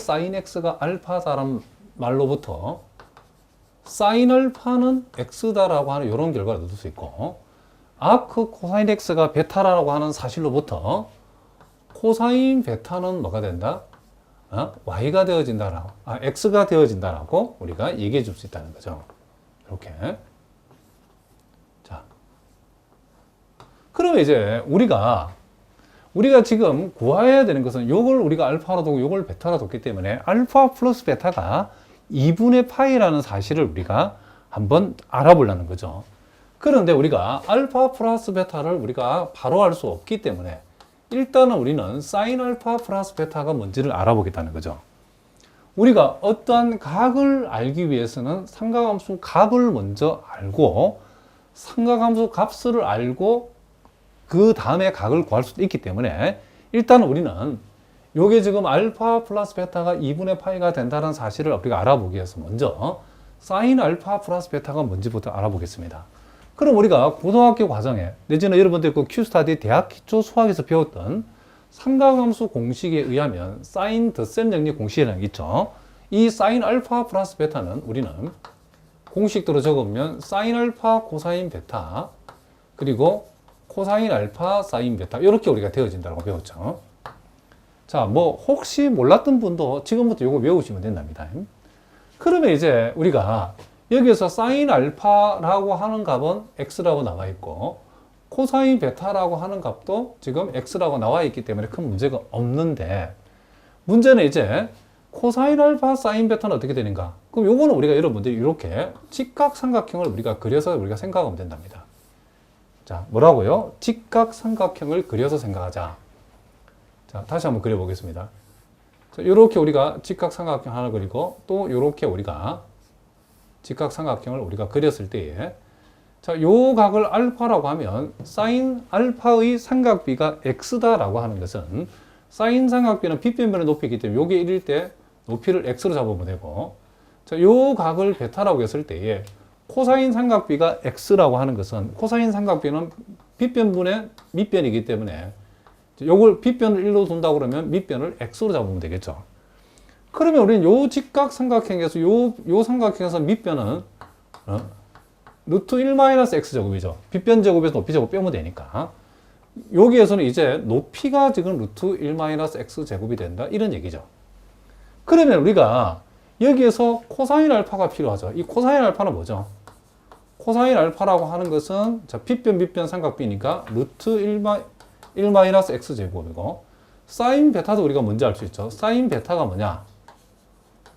사인 x가 알파다라는 말로부터 사인 알파는 x다라고 하는 이런 결과를 얻을 수 있고, 아크 코사인 x가 베타라고 하는 사실로부터 코사인 베타는 뭐가 된다? y가 되어진다라고, x가 되어진다라고 우리가 얘기해 줄 수 있다는 거죠. 이렇게. 자, 그러면 이제 우리가 지금 구해야 되는 것은 요걸 우리가 알파로 두고 요걸 베타로 뒀기 때문에 알파 플러스 베타가 2분의 파이라는 사실을 우리가 한번 알아보려는 거죠. 그런데 우리가 알파 플러스 베타를 우리가 바로 알 수 없기 때문에 일단은 우리는 사인 알파 플러스 베타가 뭔지를 알아보겠다는 거죠. 우리가 어떠한 각을 알기 위해서는 삼각함수 각을 먼저 알고 삼각함수 값을 알고 그 다음에 각을 구할 수도 있기 때문에 일단 우리는 요게 지금 알파 플러스 베타가 2분의 파이가 된다는 사실을 우리가 알아보기 위해서 먼저 사인 알파 플러스 베타가 뭔지부터 알아보겠습니다. 그럼 우리가 고등학교 과정에 내지는 여러분들 그 큐스타디 대학 기초 수학에서 배웠던 삼각함수 공식에 의하면 사인 덧셈 정리 공식이라는 게 있죠. 이 사인 알파 플러스 베타는 우리는 공식대로 적으면 사인 알파 코사인 베타 그리고 코사인 알파 사인 베타 이렇게 우리가 되어진다고 배웠죠. 자, 뭐 혹시 몰랐던 분도 지금부터 이거 외우시면 된답니다. 그러면 이제 우리가 여기에서 사인 알파라고 하는 값은 x라고 나와 있고 코사인 베타라고 하는 값도 지금 x라고 나와 있기 때문에 큰 문제가 없는데, 문제는 이제 코사인 알파 사인 베타는 어떻게 되는가? 그럼 요거는 우리가 여러분들이 이렇게 직각삼각형을 우리가 그려서 우리가 생각하면 된답니다. 자, 뭐라고요? 직각삼각형을 그려서 생각하자. 자, 다시 한번 그려보겠습니다. 자, 요렇게 우리가 직각삼각형 하나 그리고 또 요렇게 우리가 직각삼각형을 우리가 그렸을 때에, 자, 요 각을 알파라고 하면 사인 알파의 삼각비가 x다라고 하는 것은 사인 삼각비는 빗변면의 높이이기 때문에 요게 1일 때 높이를 x로 잡으면 되고, 자, 요 각을 베타라고 했을 때에 코사인 삼각비가 x라고 하는 것은 코사인 삼각비는 빗변분의 밑변이기 때문에 요걸 빗변을 1로 둔다고 그러면 밑변을 x로 잡으면 되겠죠. 그러면 우리는 요 직각삼각형에서 요 삼각형에서 밑변은 루트 1-x 제곱이죠. 빗변 제곱에서 높이 제곱 빼면 되니까. 여기에서는 이제 높이가 지금 루트 1-x 제곱이 된다. 이런 얘기죠. 그러면 우리가 여기에서 코사인 알파가 필요하죠. 이 코사인 알파는 뭐죠? 코사인 알파라고 하는 것은 자, 빗변 밑변 삼각비니까 루트 1-x 제곱이고, 사인 베타도 우리가 뭔지 알 수 있죠. 사인 베타가 뭐냐?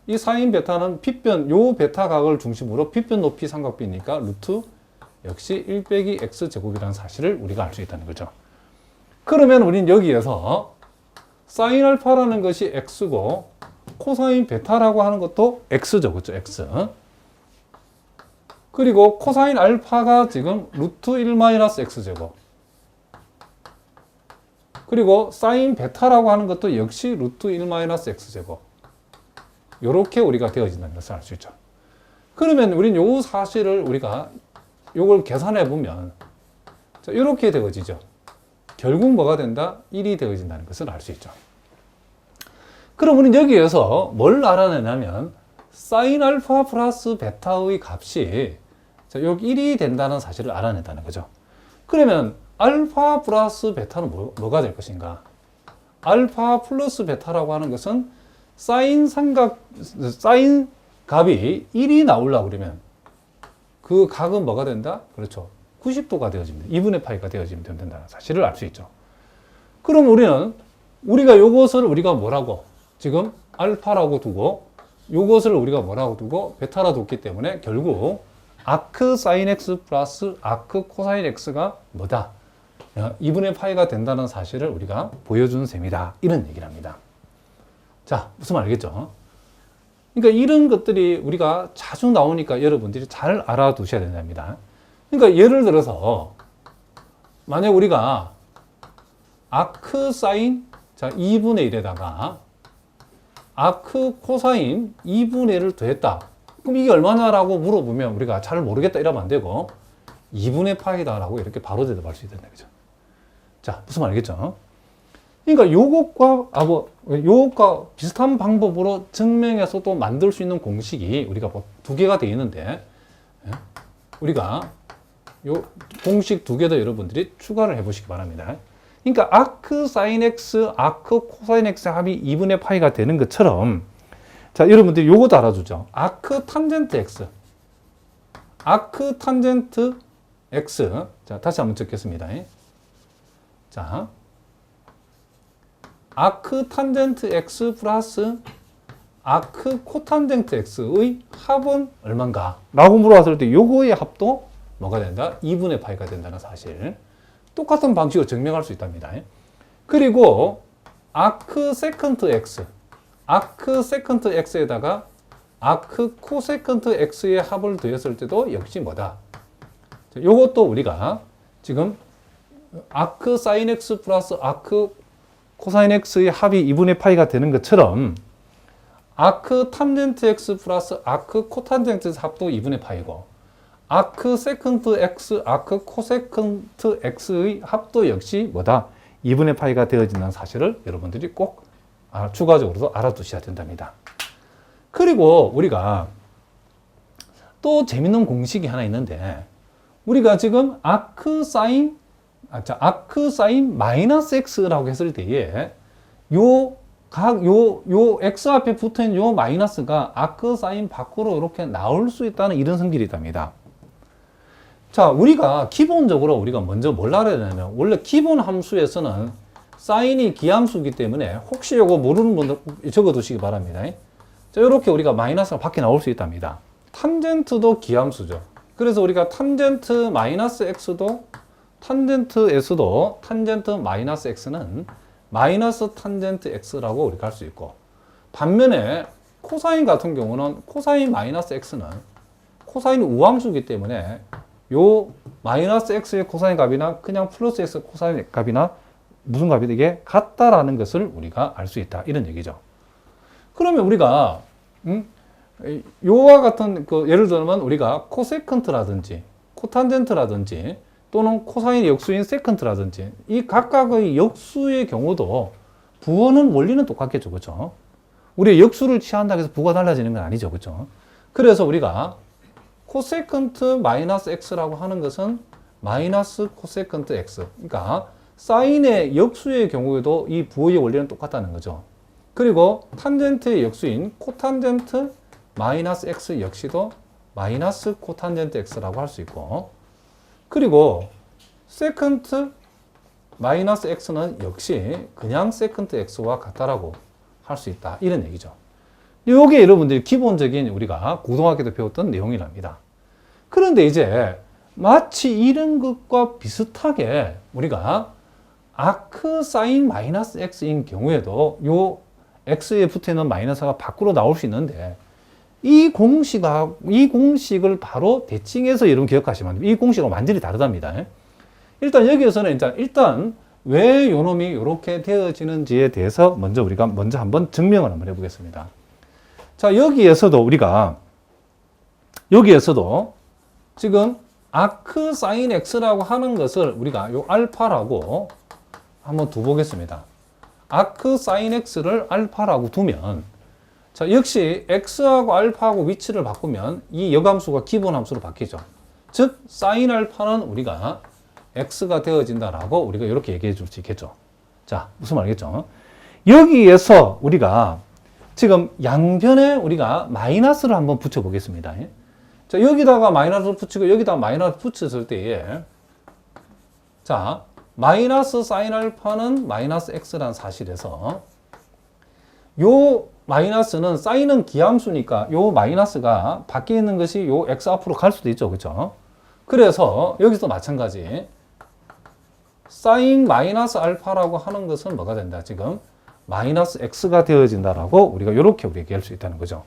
이 사인 베타는 빗변, 요 베타 각을 중심으로 빗변 높이 삼각비니까 루트 역시 1-x 제곱이라는 사실을 우리가 알 수 있다는 거죠. 그러면 우린 여기에서 사인 알파라는 것이 x고 코사인 베타라고 하는 것도 x죠. 그렇죠? x. 그리고 코사인 알파가 지금 루트 1-x 제곱. 그리고 사인 베타라고 하는 것도 역시 루트 1-x 제곱. 요렇게 우리가 되어진다는 것을 알 수 있죠. 그러면 우린 요 사실을 우리가 요걸 계산해 보면 자, 요렇게 되어지죠. 결국 뭐가 된다? 1이 되어진다는 것을 알 수 있죠. 그럼 우리는 여기에서 뭘 알아내냐면 사인 알파 플러스 베타의 값이 자, 여기 1이 된다는 사실을 알아낸다는 거죠. 그러면 알파 플러스 베타는 뭐가 될 것인가? 알파 플러스 베타라고 하는 것은 사인 값이 1이 나오려고 그러면 그 각은 뭐가 된다? 그렇죠. 90도가 되어집니다. 2분의 파이가 되어지면 된다는 사실을 알 수 있죠. 그럼 우리가 요것을 우리가 뭐라고? 지금 알파라고 두고 요것을 우리가 뭐라고 두고 베타라 뒀기 때문에 결국 아크 사인 x 플러스 아크 코사인 x가 뭐다? 2분의 파이가 된다는 사실을 우리가 보여준 셈이다. 이런 얘기를 합니다. 자, 무슨 말 알겠죠? 그러니까 이런 것들이 우리가 자주 나오니까 여러분들이 잘 알아두셔야 된답니다. 그러니까 예를 들어서 만약 우리가 아크 사인 자 2분의 1에다가 아크 코사인 2분의 1을 더했다. 그럼 이게 얼마나라고 물어보면 우리가 잘 모르겠다 이러면 안 되고 2분의 파이다라고 이렇게 바로 대답할 수 있다는 거죠. 자, 무슨 말 알겠죠? 그러니까 요것과 비슷한 방법으로 증명해서 또 만들 수 있는 공식이 우리가 뭐 두 개가 되어 있는데, 우리가 요 공식 두 개 더 여러분들이 추가를 해 보시기 바랍니다. 그러니까 아크 사인 x, 아크 코사인 x 합이 2분의 파이가 되는 것처럼, 자, 여러분들이 요것도 알아두죠. 아크 탄젠트 x. 아크 탄젠트 x. 자, 다시 한번 적겠습니다. 자, 아크 탄젠트 x 플러스 아크 코탄젠트 x의 합은 얼마인가? 라고 물어봤을 때 요거의 합도 뭐가 된다? 2분의 파이가 된다는 사실. 똑같은 방식으로 증명할 수 있답니다. 그리고 아크 세컨트 x. 아크 세컨트 x에다가 아크 코세컨트 x의 합을 더했을 때도 역시 뭐다? 요것도 우리가 지금 아크 사인 x 플러스 아크 코사인 x의 합이 2분의 파이가 되는 것처럼 아크 탄젠트 x 플러스 아크 코탄젠트 합도 2분의 파이고, 아크 세컨트 x, 아크 코세컨트 x의 합도 역시 뭐다? 2분의 파이가 되어진다는 사실을 여러분들이 꼭 추가적으로도 알아두셔야 된답니다. 그리고 우리가 또 재밌는 공식이 하나 있는데, 우리가 지금 아크 사인 마이너스 x라고 했을 때에 요 x 앞에 붙어 있는 요 마이너스가 아크 사인 밖으로 이렇게 나올 수 있다는 이런 성질이 있답니다. 자, 우리가 기본적으로 우리가 먼저 뭘 알아야 되냐면, 원래 기본 함수에서는 사인이 기함수이기 때문에 혹시 요거 모르는 분들 적어 두시기 바랍니다. 자, 이렇게 우리가 마이너스가 밖에 나올 수 있답니다. 탄젠트도 기함수죠. 그래서 우리가 탄젠트 마이너스 x도 탄젠트에서도 탄젠트 마이너스 x는 마이너스 탄젠트 x라고 우리가 할 수 있고, 반면에 코사인 같은 경우는 코사인 마이너스 x는 코사인 우함수이기 때문에 요 마이너스 x의 코사인 값이나 그냥 플러스 x 코사인 값이나 무슨 값이 되게 같다라는 것을 우리가 알 수 있다, 이런 얘기죠. 그러면 우리가 요와 같은 예를 들면 우리가 코세컨트라든지 코탄젠트라든지 또는 코사인의 역수인 세컨트라든지 이 각각의 역수의 경우도 부호는 원리는 똑같겠죠, 그렇죠? 우리 역수를 취한다고 해서 부호가 달라지는 건 아니죠, 그렇죠? 그래서 우리가 코세컨트 마이너스 x라고 하는 것은 마이너스 코세컨트 x. 그러니까 사인의 역수의 경우에도 이 부호의 원리는 똑같다는 거죠. 그리고 탄젠트의 역수인 코탄젠트 마이너스 x 역시도 마이너스 코탄젠트 x라고 할 수 있고, 그리고 세컨트 마이너스 x는 역시 그냥 세컨트 x와 같다라고 할 수 있다, 이런 얘기죠. 이게 여러분들이 기본적인 우리가 고등학교 때 배웠던 내용이랍니다. 그런데 이제 마치 이런 것과 비슷하게 우리가 아크 사인 마이너스 x인 경우에도 요 x에 붙어 있는 마이너스가 밖으로 나올 수 있는데, 이 공식을 바로 대칭해서 여러분 기억하시면 됩니다. 이 공식은 완전히 다르답니다. 일단 여기에서는 일단 왜 요놈이 이렇게 되어지는지에 대해서 우리가 먼저 한번 증명을 한번 해보겠습니다. 자, 여기에서도 지금 아크 사인 x라고 하는 것을 우리가 요 알파라고 한번 두보겠습니다. 아크 사인 x를 알파라고 두면, 자, 역시 x하고 알파하고 위치를 바꾸면 이 역함수가 기본 함수로 바뀌죠. 즉 사인 알파는 우리가 x가 되어진다라고 우리가 이렇게 얘기해 줄 수 있겠죠. 자, 무슨 말이겠죠? 여기에서 우리가 지금 양변에 우리가 마이너스를 한번 붙여 보겠습니다. 자, 여기다가 마이너스를 붙이고 여기다가 마이너스 붙였을 때에, 자, 마이너스 사인 알파는 마이너스 x라는 사실에서 요 마이너스는 사인은 기함수니까 요 마이너스가 밖에 있는 것이 요 x 앞으로 갈 수도 있죠, 그렇죠? 그래서 여기서 마찬가지 사인 마이너스 알파라고 하는 것은 뭐가 된다? 지금 마이너스 x가 되어진다라고 우리가 이렇게 얘기할 수 있다는 거죠.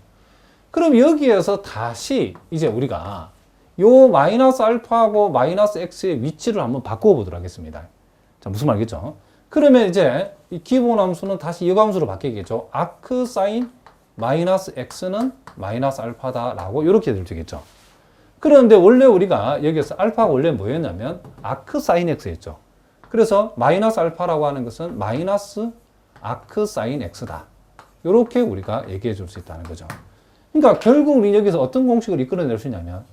그럼 여기에서 다시 이제 우리가 요 마이너스 알파하고 마이너스 x의 위치를 한번 바꾸어 보도록 하겠습니다. 자, 무슨 말이겠죠? 그러면 이제 이 기본 함수는 다시 역함수로 바뀌겠죠. 아크 사인 마이너스 x는 마이너스 알파다라고 이렇게 되겠죠. 그런데 원래 우리가 여기서 알파가 원래 뭐였냐면 아크 사인 x였죠. 그래서 마이너스 알파라고 하는 것은 마이너스 아크 사인 x다. 이렇게 우리가 얘기해 줄 수 있다는 거죠. 그러니까 결국 우리 여기서 어떤 공식을 이끌어낼 수 있냐면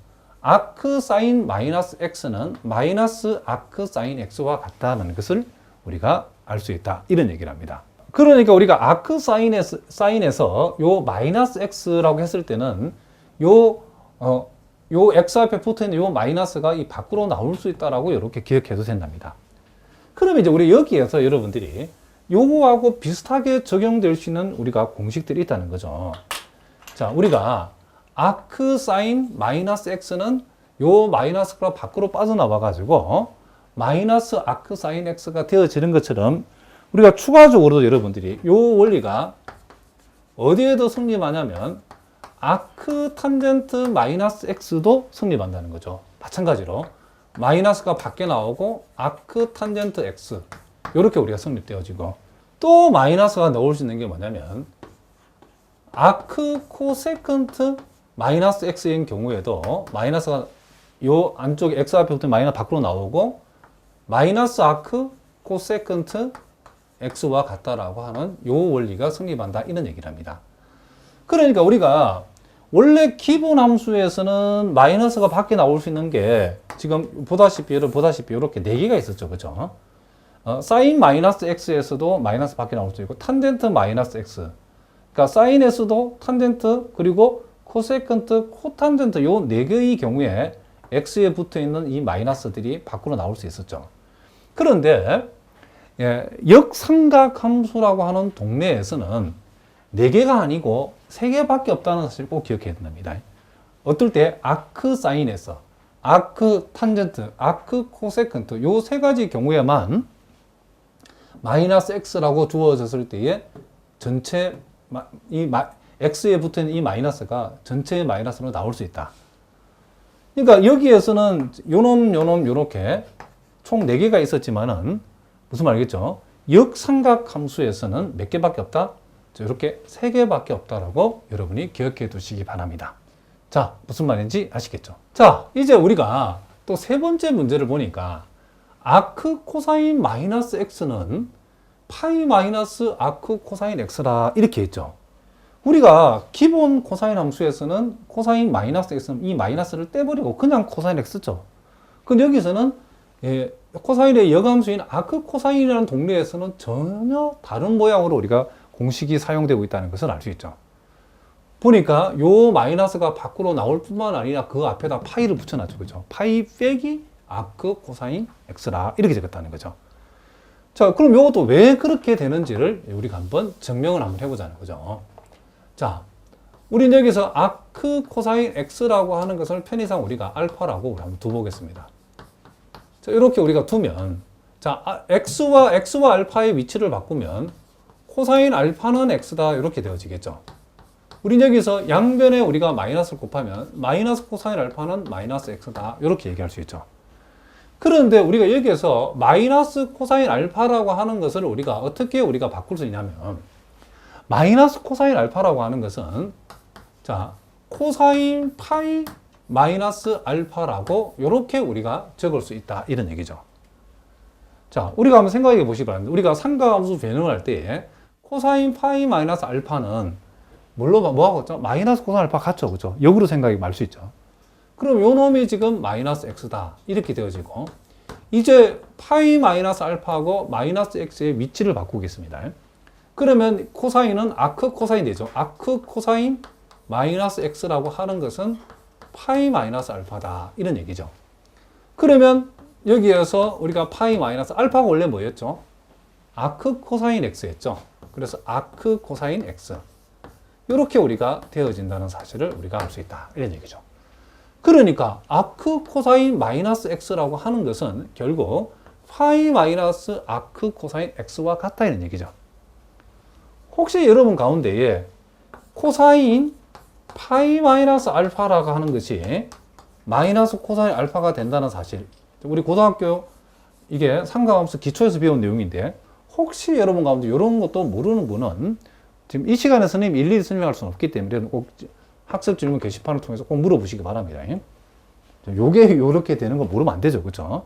아크 사인 마이너스 x는 마이너스 아크 사인 x와 같다는 것을 우리가 알 수 있다. 이런 얘기를 합니다. 그러니까 우리가 아크 사인에서 요 마이너스 x라고 했을 때는 요 x 앞에 붙어 있는 요 마이너스가 이 밖으로 나올 수 있다라고 이렇게 기억해도 된답니다. 그러면 이제 우리 여기에서 여러분들이 요거하고 비슷하게 적용될 수 있는 우리가 공식들이 있다는 거죠. 자, 우리가 아크 사인 마이너스 x는 요 마이너스가 밖으로 빠져나와 가지고 마이너스 아크 사인 x가 되어지는 것처럼 우리가 추가적으로도 여러분들이 요 원리가 어디에도 성립하냐면 아크 탄젠트 마이너스 x도 성립한다는 거죠. 마찬가지로 마이너스가 밖에 나오고 아크 탄젠트 x 이렇게 우리가 성립되어지고 또 마이너스가 나올 수 있는 게 뭐냐면 아크 코세컨트 마이너스 x인 경우에도 마이너스가 요 안쪽에 x 앞에 붙은 마이너스 밖으로 나오고 마이너스 아크 코세컨트 x와 같다라고 하는 요 원리가 성립한다 이런 얘기를 합니다. 그러니까 우리가 원래 기본 함수에서는 마이너스가 밖에 나올 수 있는 게 지금 보다시피 이렇게 4개가 있었죠. 그죠? 사인 마이너스 x에서도 마이너스 밖에 나올 수 있고 탄젠트 마이너스 x 그러니까 사인에서도 탄젠트 그리고 코세컨트 코탄젠트 요 4개의 경우에 x에 붙어 있는 이 마이너스들이 밖으로 나올 수 있었죠. 그런데 역삼각 함수라고 하는 동네에서는 4개가 아니고 3개밖에 없다는 사실을 꼭 기억해야 된답니다. 어떨 때 아크 사인에서 아크 탄젠트, 아크 코세컨트 요 3가지 경우에만 마이너스 x라고 주어졌을 때에 전체 x에 붙어있는 이 마이너스가 전체의 마이너스로 나올 수 있다. 그러니까 여기에서는 요놈 요렇게 총 4개가 있었지만은 무슨 말이겠죠? 역삼각 함수에서는 몇 개밖에 없다? 이렇게 3개밖에 없다라고 여러분이 기억해 두시기 바랍니다. 자, 무슨 말인지 아시겠죠? 자, 이제 우리가 또 3번째 문제를 보니까 아크 코사인 마이너스 x는 파이 마이너스 아크 코사인 x라 이렇게 했죠. 우리가 기본 코사인 함수에서는 코사인 마이너스 x는 이 마이너스를 떼버리고 그냥 코사인 x죠. 근데 여기서는 코사인의 역함수인 아크 코사인이라는 동네에서는 전혀 다른 모양으로 우리가 공식이 사용되고 있다는 것을 알 수 있죠. 보니까 요 마이너스가 밖으로 나올 뿐만 아니라 그 앞에다 파이를 붙여놨죠. 그죠? 파이 빼기 아크 코사인 x라 이렇게 적었다는 거죠. 자, 그럼 이것도 왜 그렇게 되는지를 우리가 한번 증명을 한번 해보자는 거죠. 자, 우리는 여기서 아크 코사인 x라고 하는 것을 편의상 우리가 알파라고 한번 두보겠습니다. 자, 이렇게 우리가 두면, 자, x와 알파의 위치를 바꾸면 코사인 알파는 x다 이렇게 되어지겠죠. 우린 여기서 양변에 우리가 마이너스를 곱하면 마이너스 코사인 알파는 마이너스 x다 이렇게 얘기할 수 있죠. 그런데 우리가 여기에서 마이너스 코사인 알파라고 하는 것을 우리가 어떻게 우리가 바꿀 수 있냐면 마이너스 코사인 알파라고 하는 것은 자 코사인 파이 마이너스 알파라고 이렇게 우리가 적을 수 있다 이런 얘기죠. 자, 우리가 한번 생각해 보시기 바랍니다. 우리가 삼각함수 변형을 할 때 코사인 파이 마이너스 알파는 뭐하고 같죠? 마이너스 코사인 알파 같죠, 그죠? 역으로 생각이 말 수 있죠. 그럼 요 놈이 지금 마이너스 x다 이렇게 되어지고 이제 파이 마이너스 알파하고 마이너스 x의 위치를 바꾸겠습니다. 그러면 코사인은 아크 코사인 되죠. 아크 코사인 마이너스 x라고 하는 것은 파이 마이너스 알파다 이런 얘기죠. 그러면 여기에서 우리가 파이 마이너스 알파가 원래 뭐였죠? 아크 코사인 x였죠. 그래서 아크 코사인 x 이렇게 우리가 되어진다는 사실을 우리가 알 수 있다 이런 얘기죠. 그러니까 아크 코사인 마이너스 x라고 하는 것은 결국 파이 마이너스 아크 코사인 x와 같다 이런 얘기죠. 혹시 여러분 가운데에 코사인 파이 마이너스 알파라고 하는 것이 마이너스 코사인 알파가 된다는 사실, 우리 고등학교 이게 삼각함수 기초에서 배운 내용인데 혹시 여러분 가운데 이런 것도 모르는 분은 지금 이 시간에 선생님 일일이 설명할 수는 없기 때문에 꼭 학습 질문 게시판을 통해서 꼭 물어보시기 바랍니다. 요게 요렇게 되는 거 모르면 안 되죠. 그렇죠?